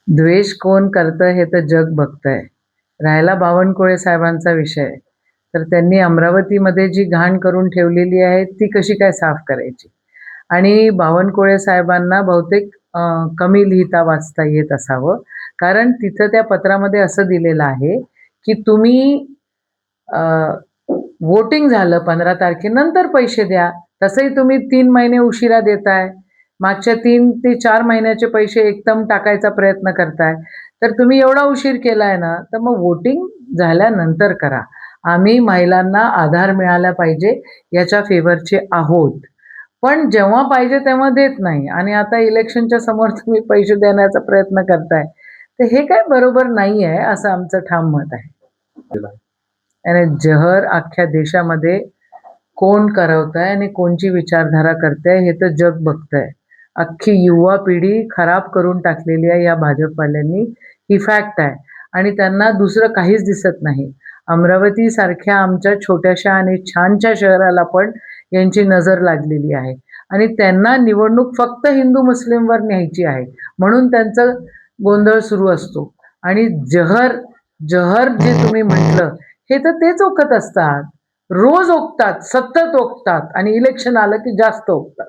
द्वेष कोण करतं हे तर जग बघतंय. राहिला बावनकुळे साहेबांचा विषय, तर त्यांनी अमरावतीमध्ये जी घाण करून ठेवलेली आहे ती कशी काय साफ करायची? आणि बावनकुळे साहेबांना बहुतेक कमी लिहिता वाचता येत असावं. कारण तिथं त्या पत्रामध्ये असं दिलेलं आहे, की तुम्ही वोटिंग झालं 15 तारखेनंतर पैसे द्या. तसंही तुम्ही 3 महिने उशिरा देताय. मागच्या 3 ते 4 महिन्याचे पैसे एकदम टाकायचा प्रयत्न करताय. तर तुम्ही एवढा उशीर केलाय ना, तर मग वोटिंग झाल्यानंतर करा. आम्ही महिलांना आधार मिळाला पाहिजे याच्या फेवरचे आहोत. पण जेव्हा पाहिजे तेव्हा देत नाही आणि आता इलेक्शनच्या समोर तुम्ही पैसे देण्याचा प्रयत्न करताय. तर हे काय बरोबर नाही आहे, असं आमचं ठाम मत आहे. आणि जहर अख्ख्या देशामध्ये कोण करवतंय आणि कोणची विचारधारा करतंय हे तर जग बघतंय. अख्खी युवा पिढी खराब करून टाकलेली आहे या भाजपवाल्यांनी, ही फॅक्ट आहे. आणि त्यांना दुसरं काहीच दिसत नाही. अमरावतीसारख्या आमच्या छोट्याशा आणि छानशा शहराला पण यांची नजर लागलेली आहे. आणि त्यांना निवडणूक फक्त हिंदू-मुस्लिमवर न्यायची आहे. म्हणून त्यांचा गोंधळ सुरू असतो. आणि जहर जहर जे तुम्ही म्हटलं, हे तर तेच ओकत असतात. रोज ओकतात, सतत ओकतात आणि इलेक्शन आलं की जास्त ओकतात.